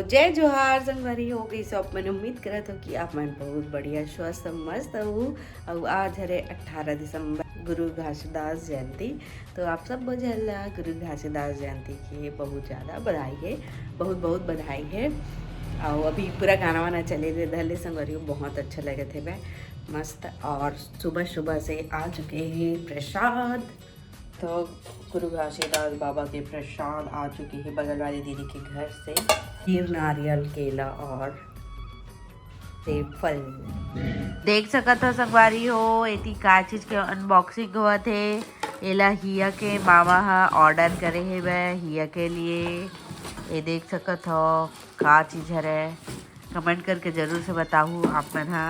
जय जोहार संगवारी हो गई सब। मैंने उम्मीद करा था कि आप मन बहुत बढ़िया स्वस्थ मस्त हो। और आज हरे 18 दिसंबर गुरु घासीदास जयंती। तो आप सब बजला गुरु घासीदास जयंती की बहुत ज़्यादा बधाई है, बहुत बहुत बधाई है। और अभी पूरा गाना वाना चले थे धले संगवारी को, बहुत अच्छा लगे थे वह मस्त। और सुबह सुबह से आ चुके हैं प्रसाद। तो गुरु घासीदास बाबा के प्रसाद आ चुके हैं बगल वाली दीदी के घर से। खीर, नारियल, केला और सेब फल देख सकत हो संगवारी हो। एती का चीज के अनबॉक्सिंग हुआ थे। एला हिया के मामा हा ऑर्डर करे है वह हिया के लिए। ये देख सकत हो का चीज है, कमेंट करके जरूर से बताऊ आप मन हा।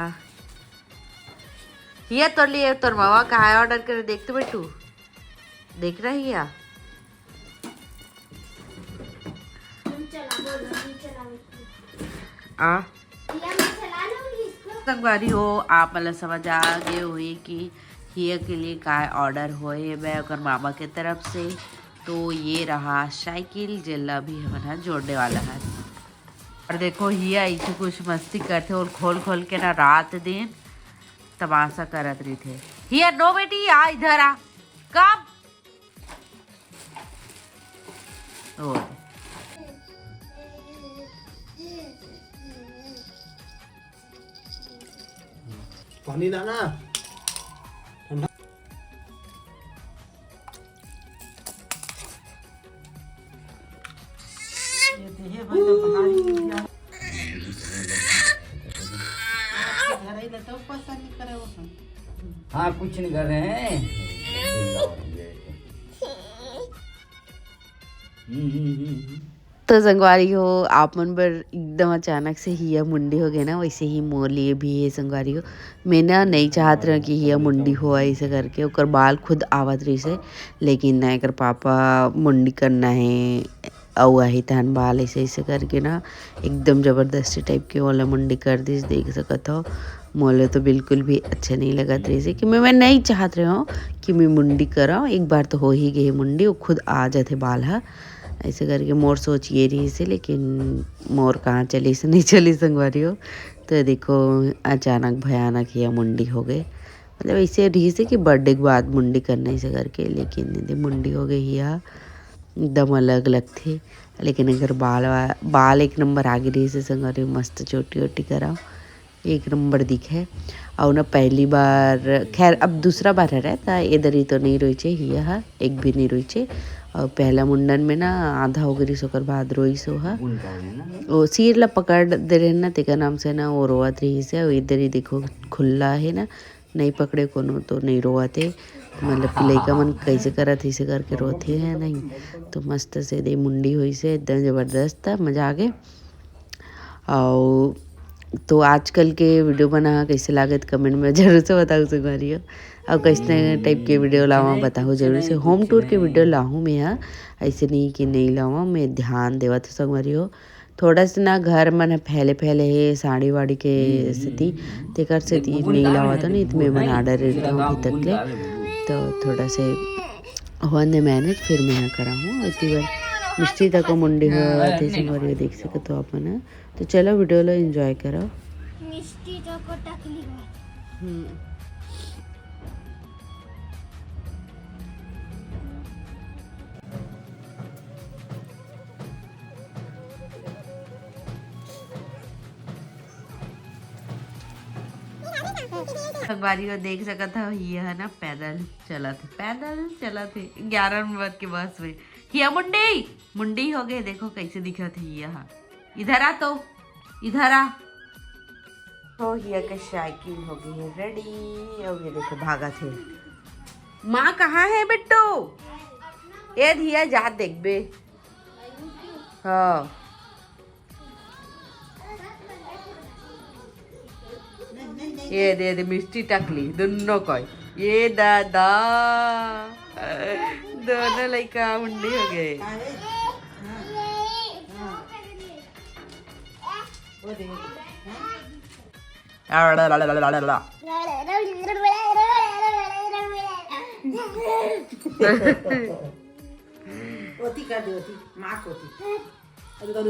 हिया तोर लिए तोर मामा का ऑर्डर करे देख तो बेटू, देख रही है। संगवारी हो आप मतलब समझ आ गए हुई कि हिया के लिए का ऑर्डर होए मैं और मामा के तरफ से। तो ये रहा साइकिल जेला भी हमारा जोड़ने वाला है। और देखो हिया ऐसे कुछ मस्ती करते और खोल खोल के ना रात दिन तमाशा करत रही थे। हिया नो बेटी आ इधर आ, कब पानी लाना। हाँ कुछ नहीं कर रहे हैं। तो संगवारी हो आप मन पर एकदम अचानक से हिया मुंडी हो गए ना, वैसे ही मोर लिए भी है संगवारी हो। मैं ना नहीं चाहत रहा कि हिया मुंडी हो ऐसे करके, ओकर बाल खुद आवत रही से, लेकिन ना एकर पापा मुंडी करना है और वही तहन बाल ऐसे ऐसे करके ना एकदम ज़बरदस्ती टाइप के वाला मुंडी कर दी। देख सकत हो मोले तो बिल्कुल भी अच्छा नहीं लगत रही से कि मैं नहीं चाहत रहा हूँ कि मैं मुंडी कराऊँ। एक बार तो हो ही गई मुंडी, वो खुद आ जाते बाल हा ऐसे करके। मोर सोच ये रही से, लेकिन मोर कहाँ चली से नहीं चली संगवारी हो। तो देखो अचानक भयानक ही मुंडी हो गई। मतलब ऐसे रही से कि बर्थडे के बाद मुंडी करना ऐसे करके, लेकिन दीदी मुंडी हो गई या एकदम अलग अलग थे। लेकिन अगर बाल एक नंबर आगे रही से संगवारी, मस्त चोटी वोटी कराओ एक नंबर दिखे। और ना पहली बार खैर अब दूसरा बार है रहता इधर ही तो नहीं रोई छे हिया एक भी नहीं रोई छे। और पहला मुंडन में ना आधा हो गई सोकर बाद रोई सो है वो सिर ला पकड़ दे रहे ना तेका नाम से ना वो रोवत रही से। और इधर ही देखो खुला है ना, नहीं पकड़े कोनो तो नहीं रोवते। मतलब कि लइका मन कैसे करत ऐसे करके रोते हैं नहीं। तो मस्त से दे मुंडी हुई से एकदम ज़बरदस्त था, मज़ा आ गए। और तो आजकल के वीडियो बना कैसे लागत कमेंट में जरूर से बताओ संगवारी हो। और कैसे टाइप के वीडियो लावा बताओ जरूर से। होम टूर के वीडियो लाऊँ मैं यहाँ, ऐसे नहीं कि नहीं लाऊँ, मैं ध्यान देवा तो संगवारी हो। थोड़ा सा ना घर मन फैले फैले है साड़ी वाड़ी के स्थिति तेकर से नहीं लावा तो नहीं तो मैं मन ऑर्डर रहता हूँ अभी तक ले। तो थोड़ा से हुआ मैनेज फिर मैं यहाँ करा हूँ इतनी बार मिस्त्री तक मुंडी हो संगवारी देख सके तो आप ना। तो चलो वीडियो लो एंजॉय करो। संगवारी को देख सका था ये है ना पैदल चला थे 11 नंबर के बस में। हिया मुंडी मुंडी हो गए, देखो कैसे दिखा थी यहाँ। इधर आ तो इधर आ। तो हिया के साइकिल हो गई है रेडी। और ये देखो भागा थे। माँ कहाँ है बिट्टू? ये धिया जा देख बे। हाँ ये दे मिस्टी टकली दोनों को ये दादा दोनों लड़का मुंडी हो गए। ओती कर दे, ओती माँ को ओती। कर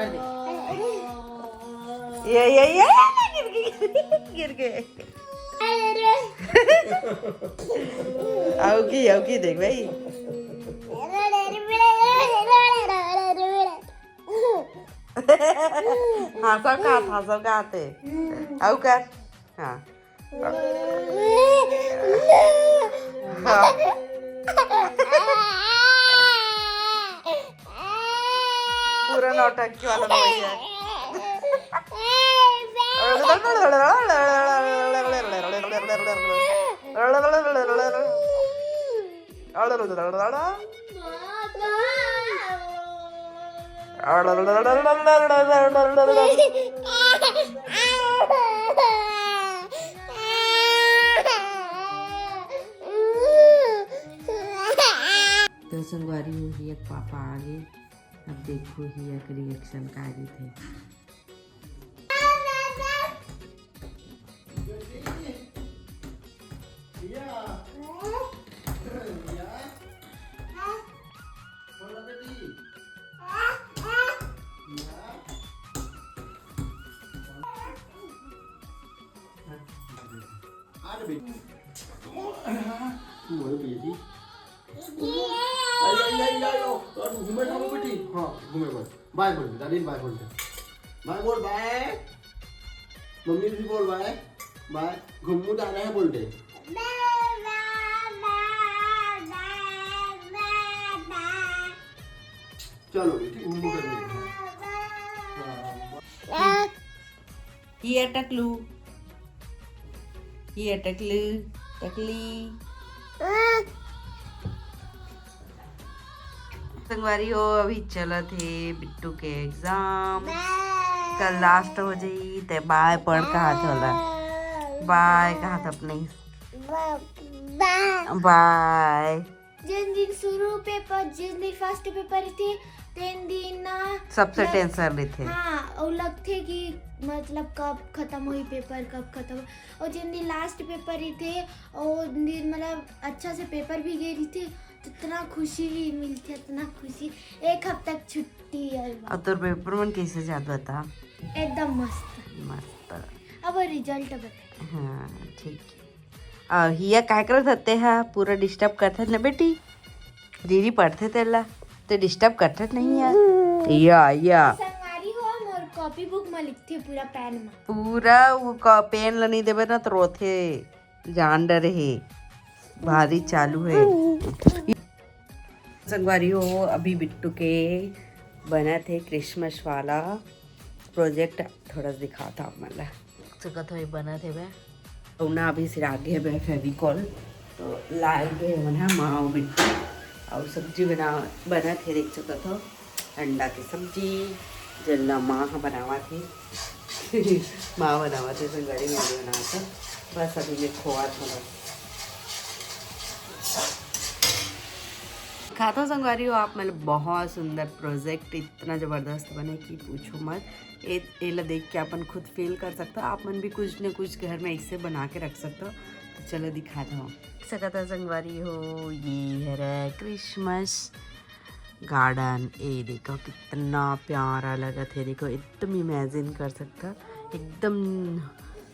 दे ये गिर गए आओ की देख भाई हाँ सब खाते आओ कर हाँ पूरा नौटंकी वाला भैया तो संगवारी हो हिया पापा आ गए अब देखो हिया के रिएक्शन का आगे थे बाय बोल दादी बाय बोल बाय बोल बाय मम्मी भी बोल बाय बाय घुम्मू जा रहे हैं बोलते चलो बेटी घुम्मू कर ये टकली संगवारी हो अभी चला थे बिट्टू के एग्जाम कल लास्ट हो जाई ते बाय पढ़ कहा चला बाय कहा था अपने बाय जिन दिन शुरू पेपर जिन दिन फर्स्ट पेपर थे तीन दिन ना सबसे टेंशन रहे थे हाँ और लगते कि मतलब कब खत्म हुई पेपर कब खत्म और जिन दिन लास्ट पेपर ही थे और दिन मतलब अच्छा से पेपर भी गए थे तो इतना खुशी भी मिलती है इतना खुशी एक हफ्ते तक छुट्टी है और तो पेपर में कैसे जाता था एकदम मस्त अब रिजल्ट बता हाँ ठीक है और हिया काय करत होते हैं पूरा डिस्टर्ब करते ना बेटी दीदी पढ़ते तेला तो डिस्टर्ब करते नहीं यार या संगवारी हो मोर कॉपी बुक में लिखती है पूरा पेन में पूरा वो पेन ला नहीं देवे ना तो रोथे जान डरे है भारी चालू है संगवारी हो अभी बिट्टू के बना थे क्रिसमस वाला प्रोजेक्ट थोड़ा दिखा था मतलब सकत हो बना थे वह ना अभी सिर आगे है फेविकॉल तो लाए गए मना माँ बिट्टू और सब्जी बना थे देख सकत हो अंडा की सब्जी जल्ला माँ बनावा थी माँ बनावा थे संगवारी में बना था बस अभी मैं खोआ थोड़ा खाता संगवारी हो आप मतलब बहुत सुंदर प्रोजेक्ट इतना ज़बरदस्त बने कि पूछो मत ये देख के अपन खुद फील कर सकता आप मन भी कुछ न कुछ घर में इससे बना के रख सकते हो तो चलो दिखाता हूँ सकता संगवारी हो ये है क्रिसमस गार्डन ये देखो कितना प्यारा लगा थे देखो एकदम इमेजिन कर सकता एकदम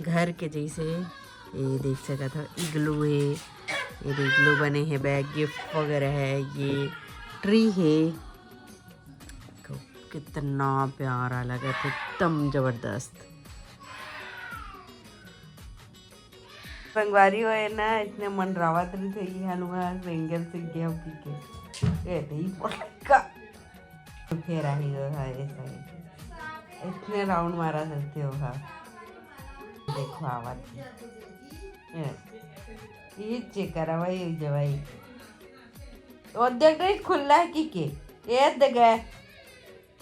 घर के जैसे ये देख सकता था इग्लू है ये इग्लू बने हैं बैग गिफ्ट वगैरह है ये ट्री है कितना प्यारा लगा था एकदम जबरदस्त संगवारी हो है ना इतने मन रावत नहीं थे ये हनुमान रेंगल से गया के नहीं पड़का फेरा ही है ऐसा इतने राउंड मारा सकते हो हाँ देखो आवाज ये चेक करा भाई जवाई और देख रही खुला है कि के ये देख